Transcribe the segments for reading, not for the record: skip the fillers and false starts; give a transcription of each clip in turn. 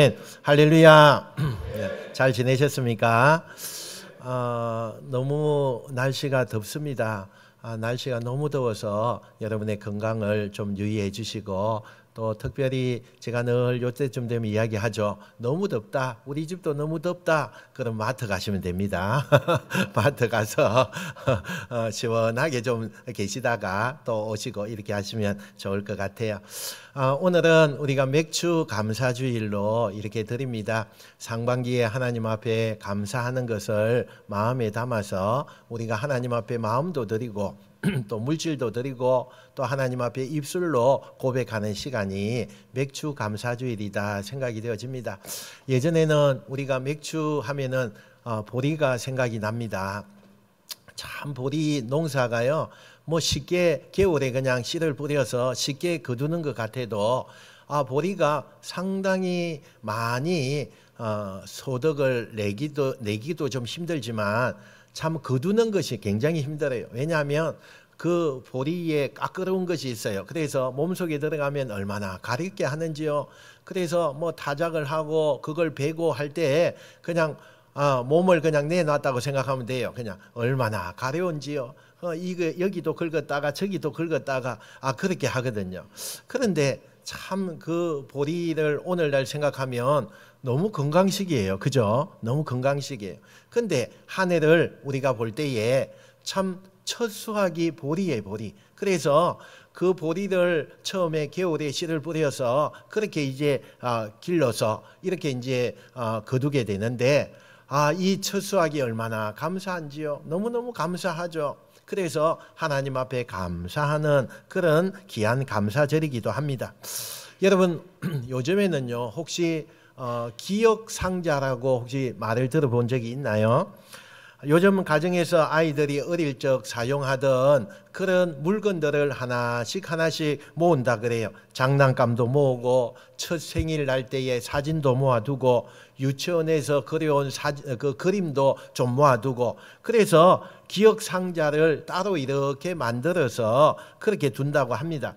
아멘. 할렐루야. 잘 지내셨습니까? 너무 날씨가 덥습니다. 날씨가 너무 더워서 여러분의 건강을 좀 유의해 주시고, 또 특별히 제가 늘 요때쯤 되면 이야기하죠. 너무 덥다. 우리 집도 너무 덥다. 그럼 마트 가시면 됩니다. 마트 가서 시원하게 좀 계시다가 또 오시고 이렇게 하시면 좋을 것 같아요. 오늘은 우리가 맥주 감사주일로 이렇게 드립니다. 상반기에 하나님 앞에 감사하는 것을 마음에 담아서 우리가 하나님 앞에 마음도 드리고 또 물질도 드리고 또 하나님 앞에 입술로 고백하는 시간이 맥주 감사주일이다 생각이 되어집니다. 예전에는 우리가 맥주 하면은 보리가 생각이 납니다. 참 보리 농사가요, 뭐 쉽게 겨울에 그냥 씨를 뿌려서 쉽게 거두는 것 같아도 보리가 상당히 많이 소득을 내기도 좀 힘들지만 참 거두는 것이 굉장히 힘들어요. 왜냐하면 그 보리에 까끄러운 것이 있어요. 그래서 몸속에 들어가면 얼마나 가렵게 하는지요. 그래서 뭐 타작을 하고 그걸 베고 할 때 그냥 몸을 그냥 내놨다고 생각하면 돼요. 그냥 얼마나 가려운지요. 이거 여기도 긁었다가 저기도 긁었다가 그렇게 하거든요. 그런데 참 그 보리를 오늘날 생각하면 너무 건강식이에요. 그죠? 너무 건강식이에요. 근데 한 해를 우리가 볼 때에 참 첫 수확이 보리예요, 보리. 그래서 그 보리를 처음에 겨울에 씨를 뿌려서 그렇게 이제 길러서 이렇게 이제 거두게 되는데 이 첫 수확이 얼마나 감사한지요. 너무너무 감사하죠. 그래서 하나님 앞에 감사하는 그런 귀한 감사절이기도 합니다. 여러분, 요즘에는요, 혹시 기억 상자라고 혹시 말을 들어본 적이 있나요? 요즘 가정에서 아이들이 어릴 적 사용하던 그런 물건들을 하나씩 모은다 그래요. 장난감도 모으고 첫 생일 날 때의 사진도 모아두고 유치원에서 그려온 그 그림도 좀 모아두고, 그래서 기억 상자를 따로 이렇게 만들어서 그렇게 둔다고 합니다.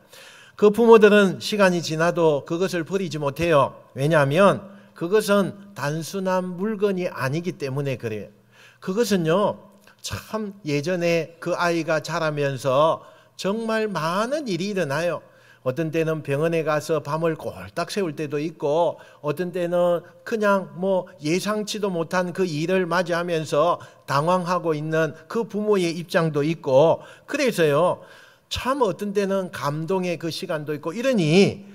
그 부모들은 시간이 지나도 그것을 버리지 못해요. 왜냐하면 그것은 단순한 물건이 아니기 때문에 그래요. 그것은요, 참 예전에 그 아이가 자라면서 정말 많은 일이 일어나요. 어떤 때는 병원에 가서 밤을 꼴딱 새울 때도 있고, 어떤 때는 그냥 뭐 예상치도 못한 그 일을 맞이하면서 당황하고 있는 그 부모의 입장도 있고, 그래서요, 참 어떤 때는 감동의 그 시간도 있고 이러니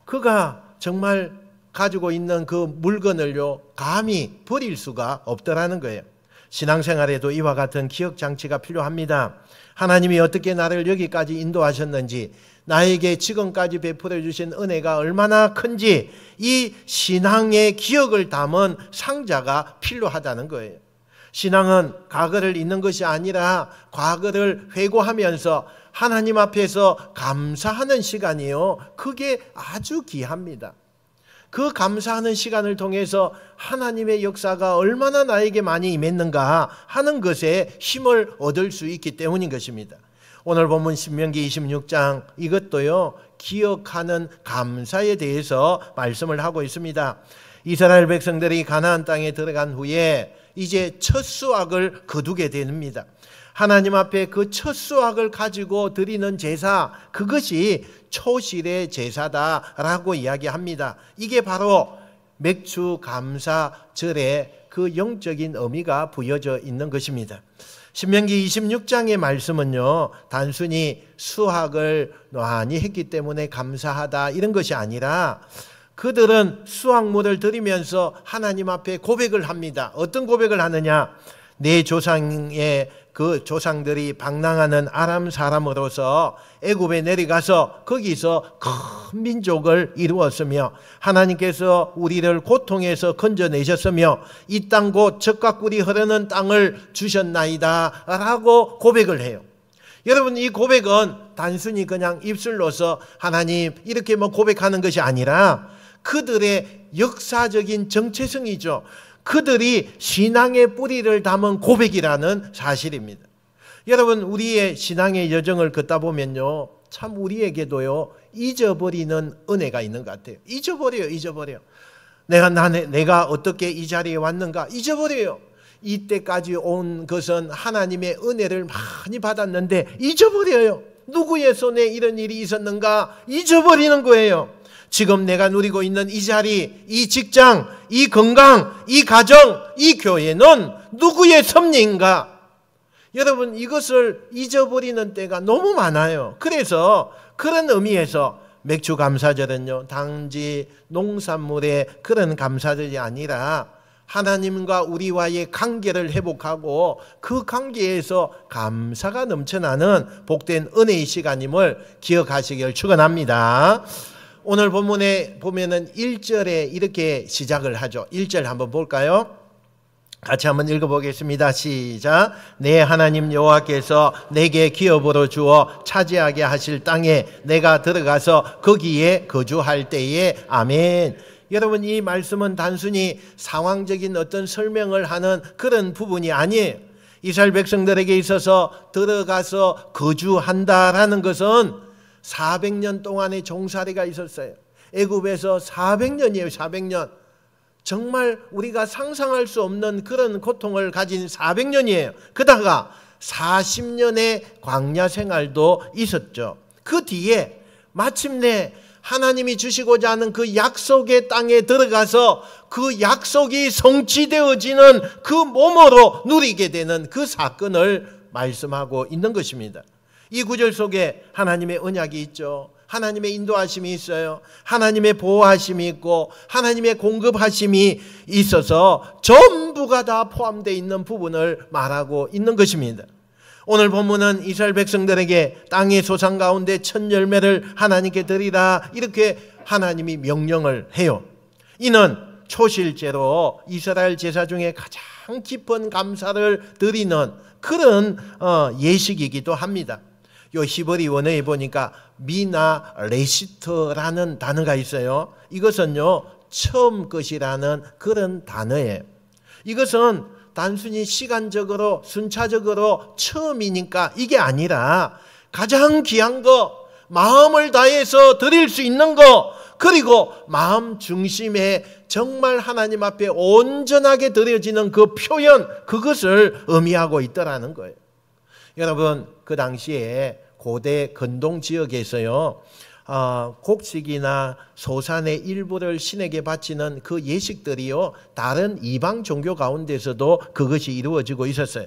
그가 정말 가지고 있는 그 물건을요, 감히 버릴 수가 없더라는 거예요. 신앙생활에도 이와 같은 기억장치가 필요합니다. 하나님이 어떻게 나를 여기까지 인도하셨는지, 나에게 지금까지 베풀어 주신 은혜가 얼마나 큰지, 이 신앙의 기억을 담은 상자가 필요하다는 거예요. 신앙은 과거를 잊는 것이 아니라 과거를 회고하면서 하나님 앞에서 감사하는 시간이요, 그게 아주 귀합니다. 그 감사하는 시간을 통해서 하나님의 역사가 얼마나 나에게 많이 임했는가 하는 것에 힘을 얻을 수 있기 때문인 것입니다. 오늘 본문 신명기 26장 이것도요, 기억하는 감사에 대해서 말씀을 하고 있습니다. 이스라엘 백성들이 가나안 땅에 들어간 후에 이제 첫 수확을 거두게 됩니다. 하나님 앞에 그 첫 수확을 가지고 드리는 제사, 그것이 초실의 제사다라고 이야기합니다. 이게 바로 맥주 감사절의 그 영적인 의미가 부여져 있는 것입니다. 신명기 26장의 말씀은요, 단순히 수확을 많이 했기 때문에 감사하다 이런 것이 아니라 그들은 수확물을 드리면서 하나님 앞에 고백을 합니다. 어떤 고백을 하느냐? 내 조상의 그 조상들이 방랑하는 아람 사람으로서 애굽에 내려가서 거기서 큰 민족을 이루었으며 하나님께서 우리를 고통에서 건져내셨으며 이 땅 곧 젖과 꿀이 흐르는 땅을 주셨나이다 라고 고백을 해요. 여러분, 이 고백은 단순히 그냥 입술로서 하나님 이렇게 뭐 고백하는 것이 아니라 그들의 역사적인 정체성이죠. 그들이 신앙의 뿌리를 담은 고백이라는 사실입니다. 여러분, 우리의 신앙의 여정을 걷다 보면요, 참 우리에게도요, 잊어버리는 은혜가 있는 것 같아요. 잊어버려. 내가 어떻게 이 자리에 왔는가 잊어버려요. 이때까지 온 것은 하나님의 은혜를 많이 받았는데 잊어버려요. 누구의 손에 이런 일이 있었는가 잊어버리는 거예요. 지금 내가 누리고 있는 이 자리, 이 직장, 이 건강, 이 가정, 이 교회는 누구의 섭리인가? 여러분, 이것을 잊어버리는 때가 너무 많아요. 그래서 그런 의미에서 맥주 감사절은요, 단지 농산물의 그런 감사절이 아니라 하나님과 우리와의 관계를 회복하고 그 관계에서 감사가 넘쳐나는 복된 은혜의 시간임을 기억하시길 축원합니다. 오늘 본문에 보면은 1절에 이렇게 시작을 하죠. 1절 한번 볼까요? 같이 한번 읽어보겠습니다. 시작. 내 하나님 여호와께서 내게 기업으로 주어 차지하게 하실 땅에 내가 들어가서 거기에 거주할 때에 아멘. 여러분, 이 말씀은 단순히 상황적인 어떤 설명을 하는 그런 부분이 아니에요. 이스라엘 백성들에게 있어서 들어가서 거주한다라는 것은 400년 동안의 종살이가 있었어요. 애굽에서 400년이에요. 400년. 정말 우리가 상상할 수 없는 그런 고통을 가진 400년이에요. 그다가 40년의 광야 생활도 있었죠. 그 뒤에 마침내 하나님이 주시고자 하는 그 약속의 땅에 들어가서 그 약속이 성취되어지는 그 몸으로 누리게 되는 그 사건을 말씀하고 있는 것입니다. 이 구절 속에 하나님의 언약이 있죠. 하나님의 인도하심이 있어요. 하나님의 보호하심이 있고 하나님의 공급하심이 있어서 전부가 다 포함되어 있는 부분을 말하고 있는 것입니다. 오늘 본문은 이스라엘 백성들에게 땅의 소산 가운데 첫 열매를 하나님께 드리라 이렇게 하나님이 명령을 해요. 이는 초실제로 이스라엘 제사 중에 가장 깊은 감사를 드리는 그런 예식이기도 합니다. 요 히브리 원어에 보니까 미나 레시트라는 단어가 있어요. 이것은요 처음 것이라는 그런 단어예요. 이것은 단순히 시간적으로 순차적으로 처음이니까 이게 아니라 가장 귀한 거, 마음을 다해서 드릴 수 있는 거, 그리고 마음 중심에 정말 하나님 앞에 온전하게 드려지는 그 표현, 그것을 의미하고 있더라는 거예요. 여러분, 그 당시에 고대 근동 지역에서요 곡식이나 소산의 일부를 신에게 바치는 그 예식들이요 다른 이방 종교 가운데서도 그것이 이루어지고 있었어요.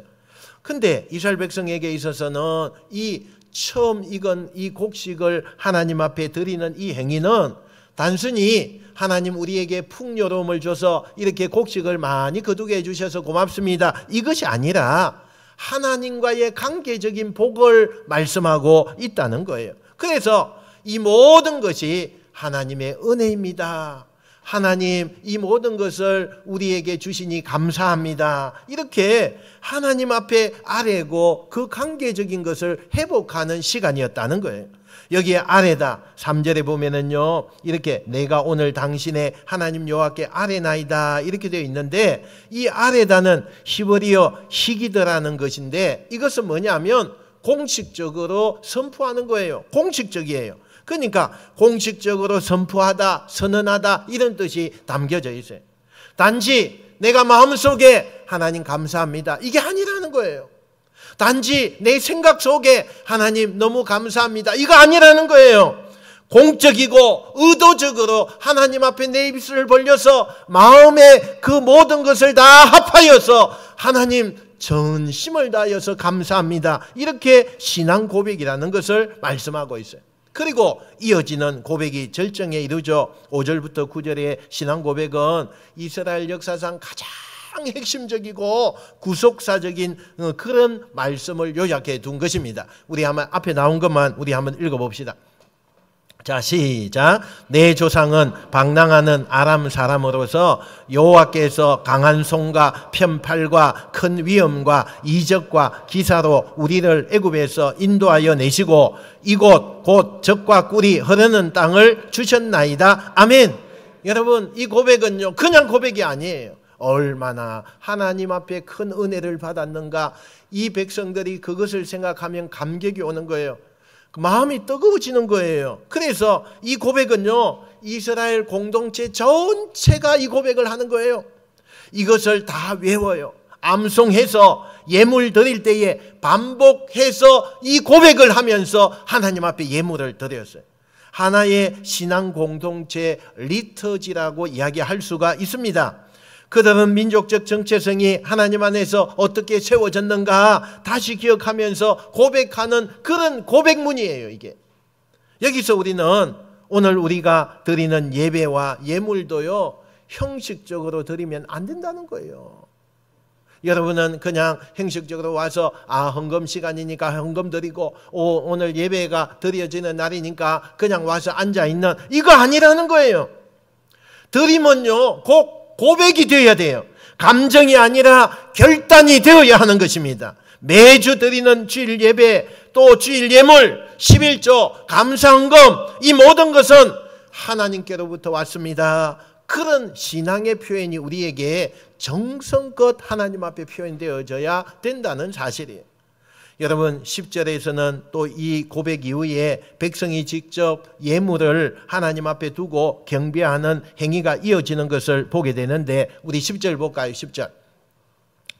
근데 이스라엘 백성에게 있어서는 이 처음 익은 이 곡식을 하나님 앞에 드리는 이 행위는 단순히 하나님 우리에게 풍요로움을 줘서 이렇게 곡식을 많이 거두게 해주셔서 고맙습니다, 이것이 아니라 하나님과의 관계적인 복을 말씀하고 있다는 거예요. 그래서 이 모든 것이 하나님의 은혜입니다. 하나님, 이 모든 것을 우리에게 주시니 감사합니다. 이렇게 하나님 앞에 아뢰고 그 관계적인 것을 회복하는 시간이었다는 거예요. 여기에 아뢰다 3절에 보면은요 이렇게 내가 오늘 당신의 하나님 여호와께 아뢰나이다 이렇게 되어 있는데, 이 아뢰다는 히브리어 히기드라는 것인데 이것은 뭐냐면 공식적으로 선포하는 거예요. 공식적이에요. 그러니까 공식적으로 선포하다, 선언하다 이런 뜻이 담겨져 있어요. 단지 내가 마음속에 하나님 감사합니다 이게 아니라는 거예요. 단지 내 생각 속에 하나님 너무 감사합니다 이거 아니라는 거예요. 공적이고 의도적으로 하나님 앞에 내 입술을 벌려서 마음의 그 모든 것을 다 합하여서 하나님 전심을 다하여서 감사합니다 이렇게 신앙 고백이라는 것을 말씀하고 있어요. 그리고 이어지는 고백이 절정에 이르죠. 5절부터 9절의 신앙 고백은 이스라엘 역사상 가장 핵심적이고 구속사적인 그런 말씀을 요약해 둔 것입니다. 우리 한번 앞에 나온 것만 우리 한번 읽어봅시다. 자, 시작. 내 조상은 방랑하는 아람 사람으로서 여호와께서 강한 손과 편팔과 큰 위엄과 이적과 기사로 우리를 애굽에서 인도하여 내시고 이곳 곧 젖과 꿀이 흐르는 땅을 주셨나이다. 아멘. 여러분, 이 고백은요 그냥 고백이 아니에요. 얼마나 하나님 앞에 큰 은혜를 받았는가, 이 백성들이 그것을 생각하면 감격이 오는 거예요. 마음이 뜨거워지는 거예요. 그래서 이 고백은요 이스라엘 공동체 전체가 이 고백을 하는 거예요. 이것을 다 외워요. 암송해서 예물 드릴 때에 반복해서 이 고백을 하면서 하나님 앞에 예물을 드렸어요. 하나의 신앙 공동체 리터지라고 이야기할 수가 있습니다. 그들은 민족적 정체성이 하나님 안에서 어떻게 세워졌는가 다시 기억하면서 고백하는 그런 고백문이에요. 이게 여기서 우리는 오늘 우리가 드리는 예배와 예물도요, 형식적으로 드리면 안 된다는 거예요. 여러분은 그냥 형식적으로 와서 헌금 시간이니까 헌금 드리고 오늘 예배가 드려지는 날이니까 그냥 와서 앉아있는, 이거 아니라는 거예요. 드리면요 꼭 고백이 되어야 돼요. 감정이 아니라 결단이 되어야 하는 것입니다. 매주 드리는 주일 예배, 또 주일 예물, 11조, 감사헌금, 이 모든 것은 하나님께로부터 왔습니다. 그런 신앙의 표현이 우리에게 정성껏 하나님 앞에 표현되어져야 된다는 사실이에요. 여러분 10절에서는 또 이 고백 이후에 백성이 직접 예물을 하나님 앞에 두고 경배하는 행위가 이어지는 것을 보게 되는데, 우리 10절 볼까요? 10절.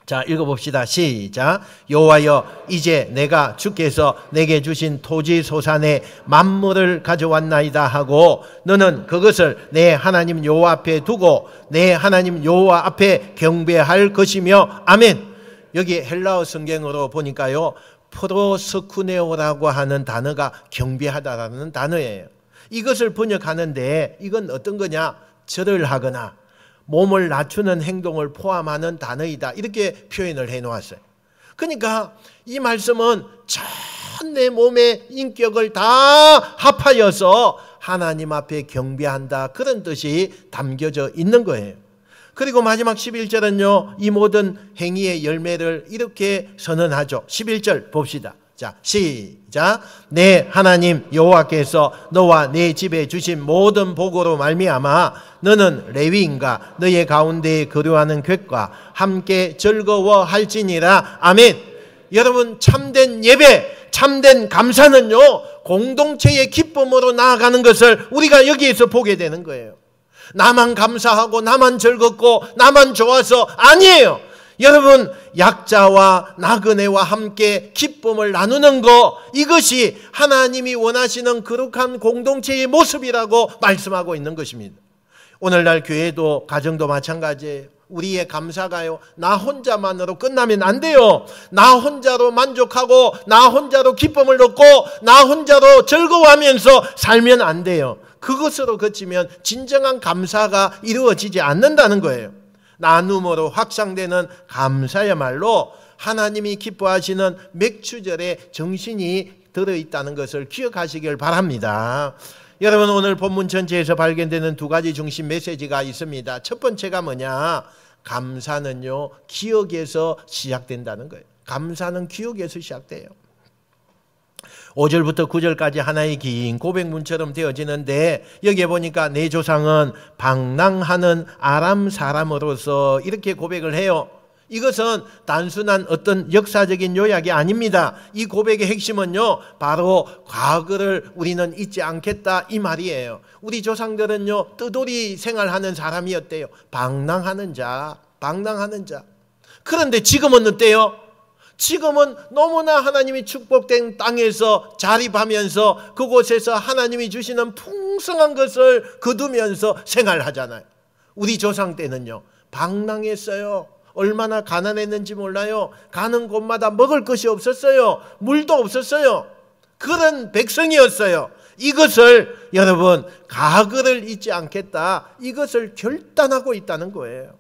자, 읽어봅시다. 시작. 여호와여, 이제 내가 주께서 내게 주신 토지 소산의 만물을 가져왔나이다 하고 너는 그것을 내 하나님 여호와 앞에 두고 내 하나님 여호와 앞에 경배할 것이며. 아멘. 여기 헬라어 성경으로 보니까요, 프로스쿠네오라고 하는 단어가 경배하다라는 단어예요. 이것을 번역하는데 이건 어떤 거냐? 절을 하거나 몸을 낮추는 행동을 포함하는 단어이다, 이렇게 표현을 해놓았어요. 그러니까 이 말씀은 전 내 몸의 인격을 다 합하여서 하나님 앞에 경배한다, 그런 뜻이 담겨져 있는 거예요. 그리고 마지막 11절은요, 이 모든 행위의 열매를 이렇게 선언하죠. 11절 봅시다. 자, 시작. 내 하나님 여호와께서 너와 내 집에 주신 모든 복으로 말미암아 너는 레위인과 너의 가운데에 거류하는 객과 함께 즐거워할지니라. 아멘. 여러분, 참된 예배, 참된 감사는요, 공동체의 기쁨으로 나아가는 것을 우리가 여기에서 보게 되는 거예요. 나만 감사하고 나만 즐겁고 나만 좋아서 아니에요. 여러분, 약자와 나그네와 함께 기쁨을 나누는 것, 이것이 하나님이 원하시는 거룩한 공동체의 모습이라고 말씀하고 있는 것입니다. 오늘날 교회도 가정도 마찬가지예요. 우리의 감사가요, 나 혼자만으로 끝나면 안 돼요. 나 혼자로 만족하고 나 혼자로 기쁨을 얻고 나 혼자로 즐거워하면서 살면 안 돼요. 그것으로 그치면 진정한 감사가 이루어지지 않는다는 거예요. 나눔으로 확장되는 감사야말로 하나님이 기뻐하시는 맥추절의 정신이 들어있다는 것을 기억하시길 바랍니다. 여러분, 오늘 본문 전체에서 발견되는 두 가지 중심 메시지가 있습니다. 첫 번째가 뭐냐? 감사는요, 기억에서 시작된다는 거예요. 감사는 기억에서 시작돼요. 5절부터 9절까지 하나의 긴 고백문처럼 되어지는데, 여기에 보니까 내 조상은 방랑하는 아람 사람으로서 이렇게 고백을 해요. 이것은 단순한 어떤 역사적인 요약이 아닙니다. 이 고백의 핵심은요, 바로 과거를 우리는 잊지 않겠다, 이 말이에요. 우리 조상들은요, 뜨돌이 생활하는 사람이었대요. 방랑하는 자, 방랑하는 자. 그런데 지금은 어때요? 지금은 너무나 하나님이 축복된 땅에서 자립하면서 그곳에서 하나님이 주시는 풍성한 것을 거두면서 생활하잖아요. 우리 조상 때는요, 방랑했어요. 얼마나 가난했는지 몰라요. 가는 곳마다 먹을 것이 없었어요. 물도 없었어요. 그런 백성이었어요. 이것을 여러분, 과거를 잊지 않겠다, 이것을 결단하고 있다는 거예요.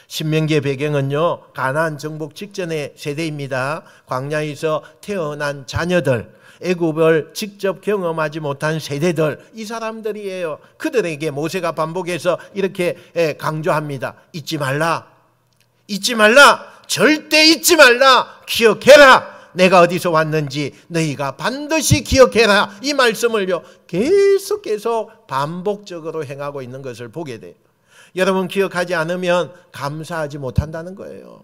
신명기의 배경은요, 가나안 정복 직전의 세대입니다. 광야에서 태어난 자녀들, 애굽을 직접 경험하지 못한 세대들, 이 사람들이에요. 그들에게 모세가 반복해서 이렇게 강조합니다. 잊지 말라, 잊지 말라, 절대 잊지 말라, 기억해라. 내가 어디서 왔는지 너희가 반드시 기억해라. 이 말씀을요, 계속해서 반복적으로 행하고 있는 것을 보게 돼요. 여러분, 기억하지 않으면 감사하지 못한다는 거예요.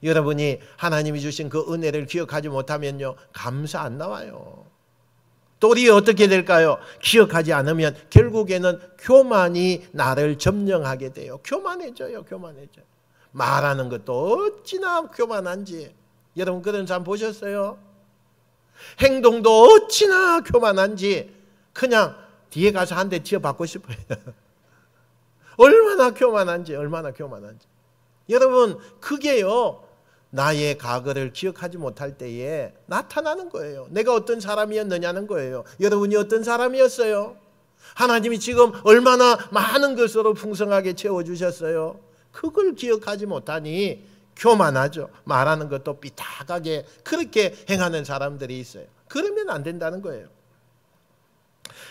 여러분이 하나님이 주신 그 은혜를 기억하지 못하면요, 감사 안 나와요. 도리어 어떻게 될까요? 기억하지 않으면 결국에는 교만이 나를 점령하게 돼요. 교만해져요. 교만해져요. 말하는 것도 어찌나 교만한지. 여러분 그런 사람 보셨어요? 행동도 어찌나 교만한지 그냥 뒤에 가서 한 대 치어받고 싶어요. 얼마나 교만한지, 얼마나 교만한지. 여러분 그게요, 나의 과거를 기억하지 못할 때에 나타나는 거예요. 내가 어떤 사람이었느냐는 거예요. 여러분이 어떤 사람이었어요? 하나님이 지금 얼마나 많은 것으로 풍성하게 채워주셨어요. 그걸 기억하지 못하니 교만하죠. 말하는 것도 삐딱하게 그렇게 행하는 사람들이 있어요. 그러면 안 된다는 거예요.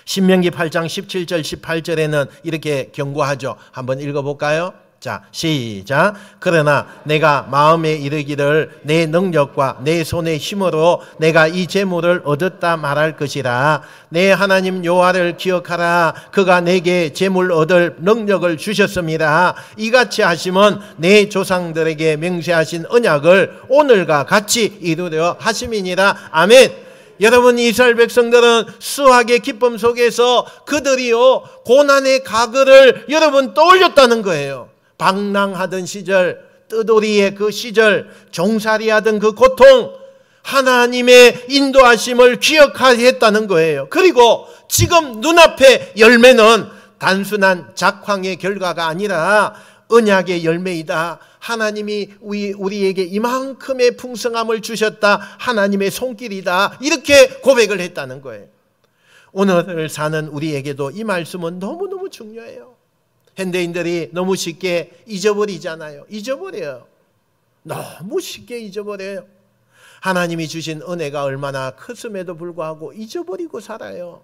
신명기 8장 17절 18절에는 이렇게 경고하죠. 한번 읽어볼까요? 자, 시작. 그러나 내가 마음에 이르기를 내 능력과 내 손의 힘으로 내가 이 재물을 얻었다 말할 것이라. 내 하나님 여호와를 기억하라. 그가 내게 재물 얻을 능력을 주셨습니다. 이같이 하시면 내 조상들에게 맹세하신 언약을 오늘과 같이 이루려 하심이니라. 아멘. 여러분 이스라엘 백성들은 수학의 기쁨 속에서 그들이요 고난의 과거를 여러분 떠올렸다는 거예요. 방랑하던 시절, 뜨돌이의 그 시절, 종살이하던 그 고통, 하나님의 인도하심을 기억하게 했다는 거예요. 그리고 지금 눈앞의 열매는 단순한 작황의 결과가 아니라 언약의 열매이다. 하나님이 우리에게 이만큼의 풍성함을 주셨다. 하나님의 손길이다. 이렇게 고백을 했다는 거예요. 오늘 사는 우리에게도 이 말씀은 너무너무 중요해요. 현대인들이 너무 쉽게 잊어버리잖아요. 잊어버려요. 너무 쉽게 잊어버려요. 하나님이 주신 은혜가 얼마나 컸음에도 불구하고 잊어버리고 살아요.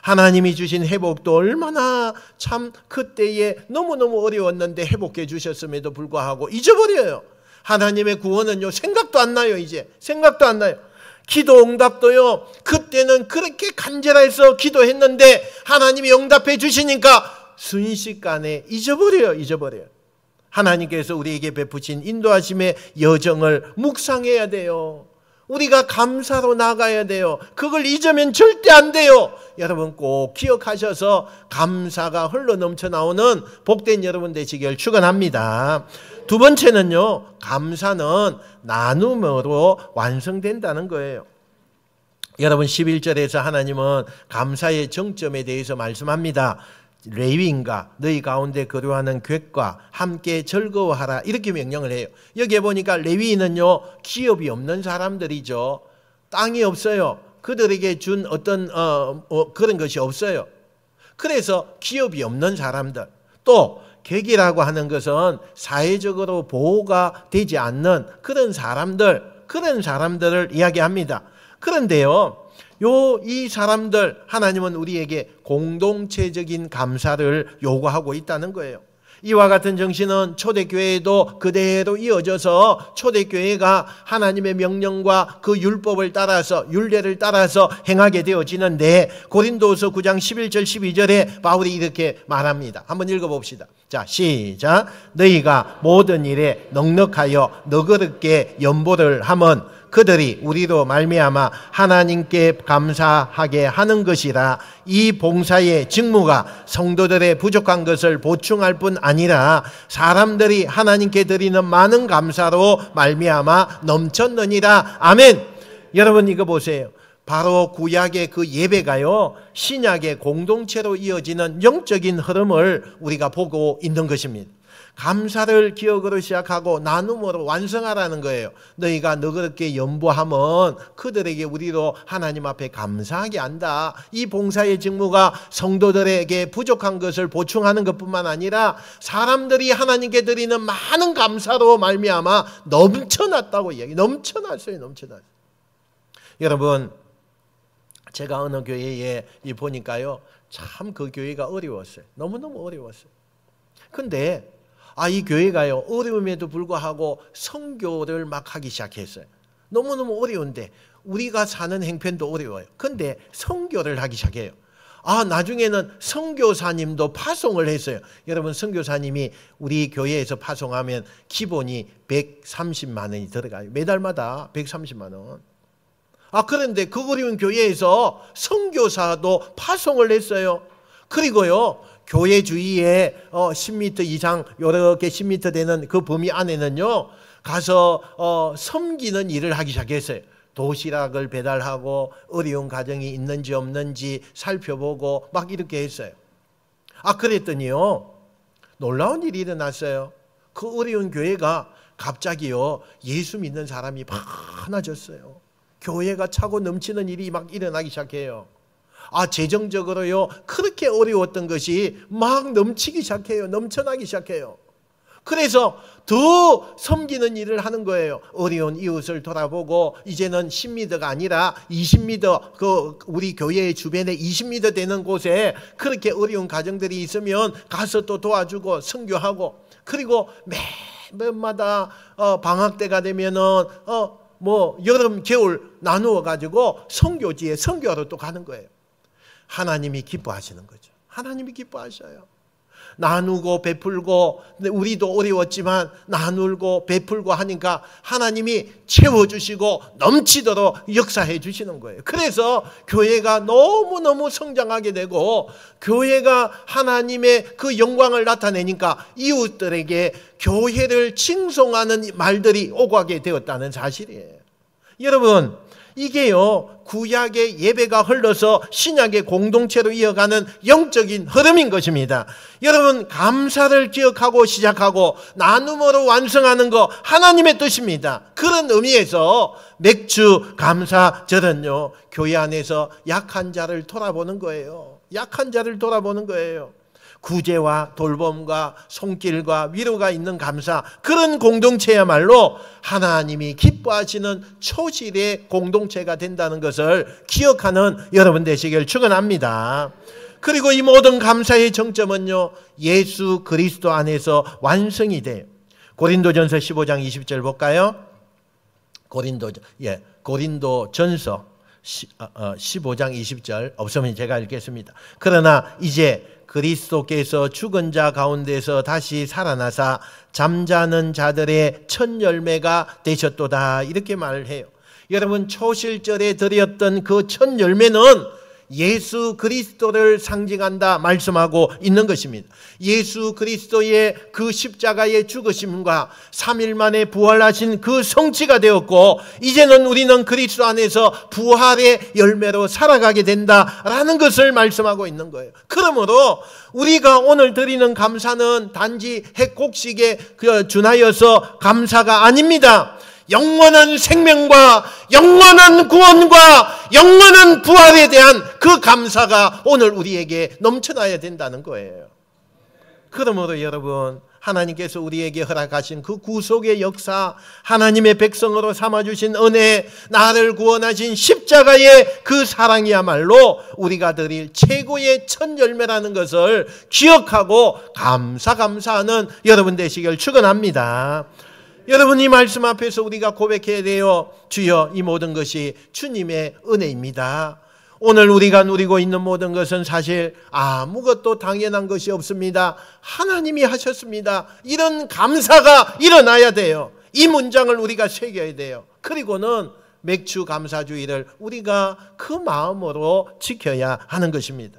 하나님이 주신 회복도 얼마나 참 그때에 너무너무 어려웠는데 회복해 주셨음에도 불구하고 잊어버려요. 하나님의 구원은요 생각도 안 나요. 이제 생각도 안 나요. 기도 응답도요 그때는 그렇게 간절해서 기도했는데 하나님이 응답해 주시니까 순식간에 잊어버려요. 하나님께서 우리에게 베푸신 인도하심의 여정을 묵상해야 돼요. 우리가 감사로 나가야 돼요. 그걸 잊으면 절대 안 돼요. 여러분 꼭 기억하셔서 감사가 흘러 넘쳐 나오는 복된 여러분 되시길 축원합니다. 두 번째는요, 감사는 나눔으로 완성된다는 거예요. 여러분 11절에서 하나님은 감사의 정점에 대해서 말씀합니다. 레위인가 너희 가운데 거류하는 객과 함께 즐거워하라 이렇게 명령을 해요. 여기에 보니까 레위인은요 기업이 없는 사람들이죠. 땅이 없어요. 그들에게 준 어떤 그런 것이 없어요. 그래서 기업이 없는 사람들, 또 객이라고 하는 것은 사회적으로 보호가 되지 않는 그런 사람들을 이야기합니다. 그런데요 이 사람들 하나님은 우리에게 공동체적인 감사를 요구하고 있다는 거예요. 이와 같은 정신은 초대교회에도 그대로 이어져서 초대교회가 하나님의 명령과 그 율법을 따라서 율례를 따라서 행하게 되어지는데 고린도서 9장 11절 12절에 바울이 이렇게 말합니다. 한번 읽어봅시다. 자, 시작. 너희가 모든 일에 넉넉하여 너그럽게 연보를 하면 그들이 우리로 말미암아 하나님께 감사하게 하는 것이라. 이 봉사의 직무가 성도들의 부족한 것을 보충할 뿐 아니라 사람들이 하나님께 드리는 많은 감사로 말미암아 넘쳤느니라. 아멘. 여러분 이거 보세요. 바로 구약의 그 예배가요 신약의 공동체로 이어지는 영적인 흐름을 우리가 보고 있는 것입니다. 감사를 기억으로 시작하고 나눔으로 완성하라는 거예요. 너희가 너그럽게 연보하면 그들에게 우리로 하나님 앞에 감사하게 한다. 이 봉사의 직무가 성도들에게 부족한 것을 보충하는 것뿐만 아니라 사람들이 하나님께 드리는 많은 감사로 말미암아 넘쳐났다고 이야기. 넘쳐났어요. 여러분 제가 어느 교회에 보니까요 참 그 교회가 어려웠어요. 너무너무 어려웠어요. 근데 이 교회가요 어려움에도 불구하고 선교를 막 하기 시작했어요. 너무너무 어려운데 우리가 사는 형편도 어려워요. 근데 선교를 하기 시작해요. 나중에는 선교사님도 파송을 했어요. 여러분 선교사님이 우리 교회에서 파송하면 기본이 130만 원이 들어가요. 매달마다 130만 원. 그런데 그 어려운 교회에서 선교사도 파송을 했어요. 그리고요, 교회 주위에 10m 이상, 여러 개 10m 되는 그 범위 안에는요, 가서 섬기는 일을 하기 시작했어요. 도시락을 배달하고 어려운 가정이 있는지 없는지 살펴보고 막 이렇게 했어요. 그랬더니요, 놀라운 일이 일어났어요. 그 어려운 교회가 갑자기요, 예수 믿는 사람이 많아졌어요. 교회가 차고 넘치는 일이 막 일어나기 시작해요. 재정적으로요, 그렇게 어려웠던 것이 막 넘치기 시작해요. 넘쳐나기 시작해요. 그래서 더 섬기는 일을 하는 거예요. 어려운 이웃을 돌아보고, 이제는 10m가 아니라 20m, 우리 교회 주변에 20m 되는 곳에 그렇게 어려운 가정들이 있으면 가서 또 도와주고 선교하고, 그리고 매번마다 방학 때가 되면은 여름 겨울 나누어 가지고 선교지에 선교하러 또 가는 거예요. 하나님이 기뻐하시는 거죠. 하나님이 기뻐하셔요. 나누고 베풀고, 우리도 어려웠지만 나누고 베풀고 하니까 하나님이 채워주시고 넘치도록 역사해 주시는 거예요. 그래서 교회가 너무너무 성장하게 되고, 교회가 하나님의 그 영광을 나타내니까 이웃들에게 교회를 칭송하는 말들이 오가게 되었다는 사실이에요. 여러분, 이게요, 구약의 예배가 흘러서 신약의 공동체로 이어가는 영적인 흐름인 것입니다. 여러분, 감사를 기억하고 시작하고 나눔으로 완성하는 거 하나님의 뜻입니다. 그런 의미에서 맥주 감사절은요, 교회 안에서 약한 자를 돌아보는 거예요. 약한 자를 돌아보는 거예요. 구제와 돌봄과 손길과 위로가 있는 감사, 그런 공동체야말로 하나님이 기뻐하시는 초실의 공동체가 된다는 것을 기억하는 여러분 되시길 축원합니다. 그리고 이 모든 감사의 정점은요, 예수 그리스도 안에서 완성이 돼요. 고린도전서 15장 20절 볼까요? 고린도전서 15장 20절, 없으면 제가 읽겠습니다. 그러나 이제 그리스도께서 죽은 자 가운데서 다시 살아나사 잠자는 자들의 첫 열매가 되셨도다, 이렇게 말을 해요. 여러분, 초실절에 드렸던 그 첫 열매는 예수 그리스도를 상징한다 말씀하고 있는 것입니다. 예수 그리스도의 그 십자가의 죽으심과 3일 만에 부활하신 그 성취가 되었고, 이제는 우리는 그리스도 안에서 부활의 열매로 살아가게 된다라는 것을 말씀하고 있는 거예요. 그러므로 우리가 오늘 드리는 감사는 단지 핵곡식에 준하여서 감사가 아닙니다. 영원한 생명과 영원한 구원과 영원한 부활에 대한 그 감사가 오늘 우리에게 넘쳐나야 된다는 거예요. 그러므로 여러분, 하나님께서 우리에게 허락하신 그 구속의 역사, 하나님의 백성으로 삼아주신 은혜, 나를 구원하신 십자가의 그 사랑이야말로 우리가 드릴 최고의 첫 열매라는 것을 기억하고 감사하는 여러분 되시길 축원합니다. 여러분, 이 말씀 앞에서 우리가 고백해야 돼요. 주여, 이 모든 것이 주님의 은혜입니다. 오늘 우리가 누리고 있는 모든 것은 사실 아무것도 당연한 것이 없습니다. 하나님이 하셨습니다. 이런 감사가 일어나야 돼요. 이 문장을 우리가 새겨야 돼요. 그리고는 맥주 감사주의를 우리가 그 마음으로 지켜야 하는 것입니다.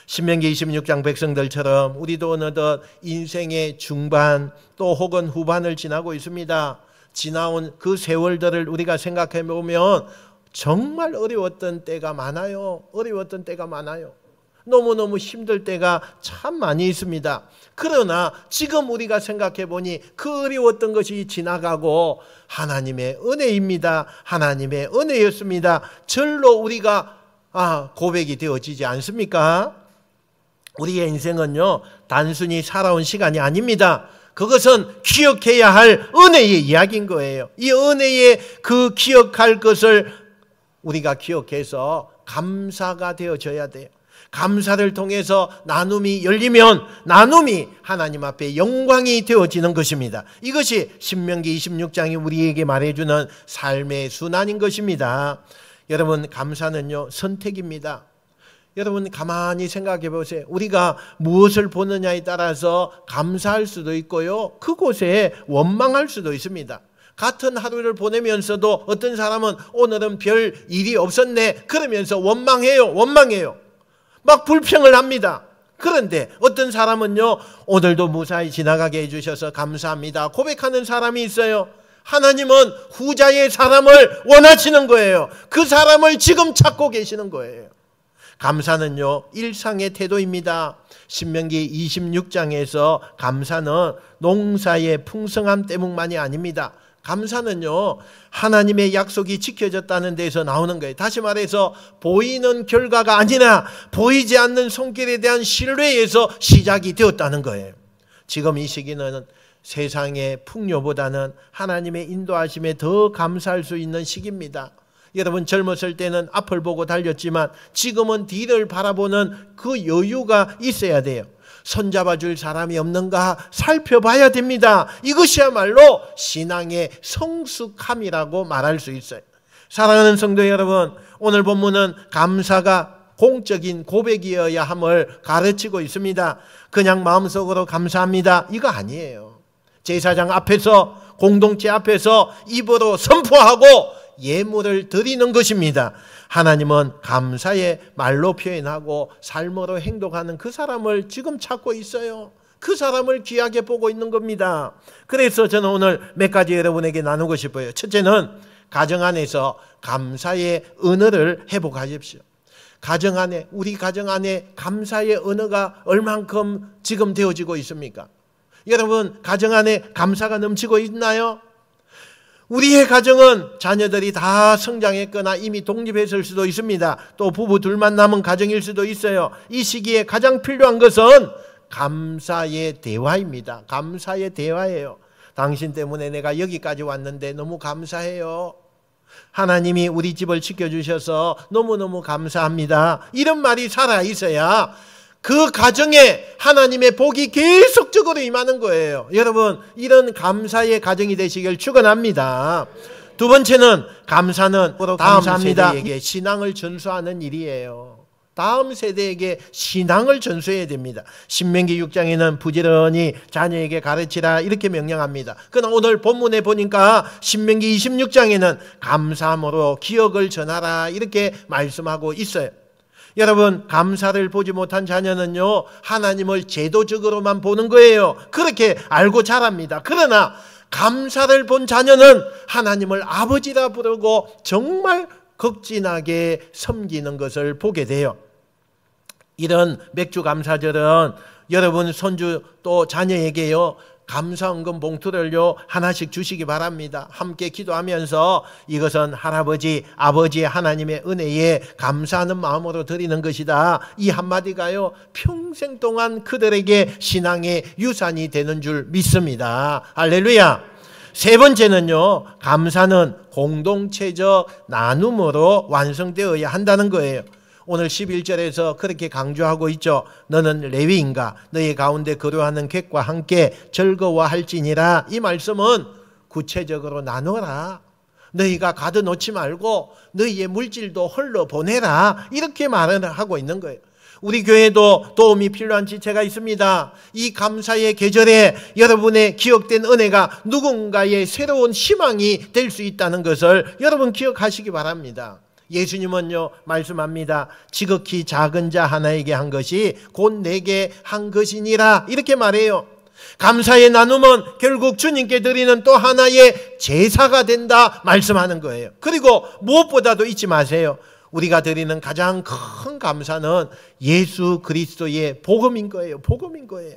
신명기 26장 백성들처럼 우리도 어느덧 인생의 중반 또 혹은 후반을 지나고 있습니다. 지나온 그 세월들을 우리가 생각해 보면 정말 어려웠던 때가 많아요. 어려웠던 때가 많아요. 너무너무 힘들 때가 참 많이 있습니다. 그러나 지금 우리가 생각해 보니 그 어려웠던 것이 지나가고 하나님의 은혜입니다. 하나님의 은혜였습니다. 절로 우리가 고백이 되어지지 않습니까? 우리의 인생은요, 단순히 살아온 시간이 아닙니다. 그것은 기억해야 할 은혜의 이야기인 거예요. 이 은혜의 그 기억할 것을 우리가 기억해서 감사가 되어져야 돼요. 감사를 통해서 나눔이 열리면 나눔이 하나님 앞에 영광이 되어지는 것입니다. 이것이 신명기 26장이 우리에게 말해주는 삶의 순환인 것입니다. 여러분, 감사는요, 선택입니다. 여러분, 가만히 생각해 보세요. 우리가 무엇을 보느냐에 따라서 감사할 수도 있고요, 그곳에 원망할 수도 있습니다. 같은 하루를 보내면서도 어떤 사람은 오늘은 별 일이 없었네 그러면서 원망해요. 막 불평을 합니다. 그런데 어떤 사람은요, 오늘도 무사히 지나가게 해주셔서 감사합니다 고백하는 사람이 있어요. 하나님은 후자의 사람을 원하시는 거예요. 그 사람을 지금 찾고 계시는 거예요. 감사는요, 일상의 태도입니다. 신명기 26장에서 감사는 농사의 풍성함 때문만이 아닙니다. 감사는요, 하나님의 약속이 지켜졌다는 데서 나오는 거예요. 다시 말해서 보이는 결과가 아니라 보이지 않는 손길에 대한 신뢰에서 시작이 되었다는 거예요. 지금 이 시기는 세상의 풍요보다는 하나님의 인도하심에 더 감사할 수 있는 시기입니다. 여러분 젊었을 때는 앞을 보고 달렸지만 지금은 뒤를 바라보는 그 여유가 있어야 돼요. 손잡아 줄 사람이 없는가 살펴봐야 됩니다. 이것이야말로 신앙의 성숙함이라고 말할 수 있어요. 사랑하는 성도 여러분, 오늘 본문은 감사가 공적인 고백이어야 함을 가르치고 있습니다. 그냥 마음속으로 감사합니다 이거 아니에요. 제사장 앞에서, 공동체 앞에서 입으로 선포하고 예물을 드리는 것입니다. 하나님은 감사의 말로 표현하고 삶으로 행동하는 그 사람을 지금 찾고 있어요. 그 사람을 귀하게 보고 있는 겁니다. 그래서 저는 오늘 몇 가지 여러분에게 나누고 싶어요. 첫째는 가정 안에서 감사의 언어를 회복하십시오. 가정 안에, 우리 가정 안에 감사의 언어가 얼만큼 지금 되어지고 있습니까? 여러분 가정 안에 감사가 넘치고 있나요? 우리의 가정은 자녀들이 다 성장했거나 이미 독립했을 수도 있습니다. 또 부부 둘만 남은 가정일 수도 있어요. 이 시기에 가장 필요한 것은 감사의 대화입니다. 감사의 대화예요. 당신 때문에 내가 여기까지 왔는데 너무 감사해요. 하나님이 우리 집을 지켜주셔서 너무너무 감사합니다. 이런 말이 살아있어야 그 가정에 하나님의 복이 계속적으로 임하는 거예요. 여러분 이런 감사의 가정이 되시길 축원합니다. 두 번째는 감사는 다음 세대에게 신앙을 전수하는 일이에요. 다음 세대에게 신앙을 전수해야 됩니다. 신명기 6장에는 부지런히 자녀에게 가르치라 이렇게 명령합니다. 그러나 오늘 본문에 보니까 신명기 26장에는 감사함으로 기억을 전하라 이렇게 말씀하고 있어요. 여러분 감사를 보지 못한 자녀는요 하나님을 제도적으로만 보는 거예요. 그렇게 알고 자랍니다. 그러나 감사를 본 자녀는 하나님을 아버지라 부르고 정말 극진하게 섬기는 것을 보게 돼요. 이런 맥주 감사절은 여러분 손주 또 자녀에게요 감사헌금 봉투를요 하나씩 주시기 바랍니다. 함께 기도하면서 이것은 할아버지 아버지의 하나님의 은혜에 감사하는 마음으로 드리는 것이다. 이 한마디가요 평생 동안 그들에게 신앙의 유산이 되는 줄 믿습니다. 할렐루야. 세 번째는요 감사는 공동체적 나눔으로 완성되어야 한다는 거예요. 오늘 11절에서 그렇게 강조하고 있죠. 너는 레위인가 너희 가운데 거류하는 객과 함께 즐거워할지니라. 이 말씀은 구체적으로 나누어라. 너희가 가둬놓지 말고 너희의 물질도 흘러보내라 이렇게 말을 하고 있는 거예요. 우리 교회도 도움이 필요한 지체가 있습니다. 이 감사의 계절에 여러분의 기억된 은혜가 누군가의 새로운 희망이 될 수 있다는 것을 여러분 기억하시기 바랍니다. 예수님은요 말씀합니다. 지극히 작은 자 하나에게 한 것이 곧 내게 한 것이니라 이렇게 말해요. 감사의 나눔은 결국 주님께 드리는 또 하나의 제사가 된다 말씀하는 거예요. 그리고 무엇보다도 잊지 마세요. 우리가 드리는 가장 큰 감사는 예수 그리스도의 복음인 거예요. 복음인 거예요.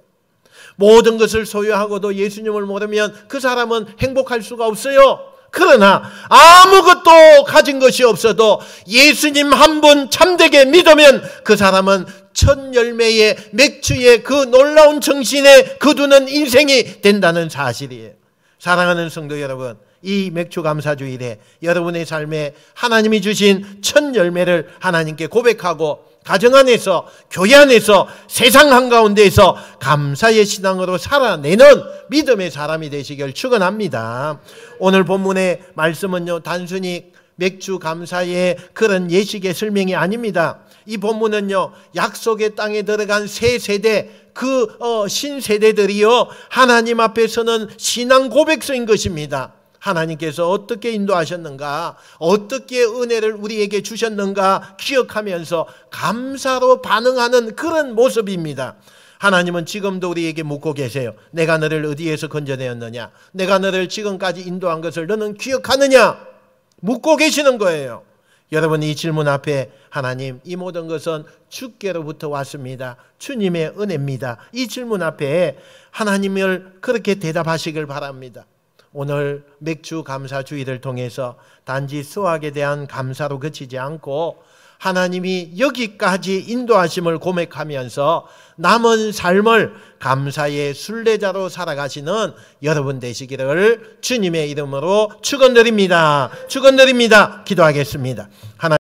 모든 것을 소유하고도 예수님을 모르면 그 사람은 행복할 수가 없어요. 그러나 아무것도 가진 것이 없어도 예수님 한 분 참되게 믿으면 그 사람은 첫 열매의 맥주의 그 놀라운 정신에 거두는 인생이 된다는 사실이에요. 사랑하는 성도 여러분, 이 맥주 감사주일에 여러분의 삶에 하나님이 주신 첫 열매를 하나님께 고백하고 가정 안에서 교회 안에서 세상 한가운데에서 감사의 신앙으로 살아내는 믿음의 사람이 되시길 축원합니다. 오늘 본문의 말씀은요 단순히 맥주 감사의 그런 예식의 설명이 아닙니다. 이 본문은요 약속의 땅에 들어간 새 세대 그 신세대들이요 하나님 앞에 서는 신앙 고백서인 것입니다. 하나님께서 어떻게 인도하셨는가, 어떻게 은혜를 우리에게 주셨는가 기억하면서 감사로 반응하는 그런 모습입니다. 하나님은 지금도 우리에게 묻고 계세요. 내가 너를 어디에서 건져내었느냐? 내가 너를 지금까지 인도한 것을 너는 기억하느냐? 묻고 계시는 거예요. 여러분, 이 질문 앞에 하나님, 이 모든 것은 주께로부터 왔습니다. 주님의 은혜입니다. 이 질문 앞에 하나님을 그렇게 대답하시길 바랍니다. 오늘 맥주 감사 주일을 통해서 단지 수확에 대한 감사로 그치지 않고 하나님이 여기까지 인도하심을 고백하면서 남은 삶을 감사의 순례자로 살아가시는 여러분 되시기를 주님의 이름으로 축원드립니다. 축원드립니다. 기도하겠습니다. 하나님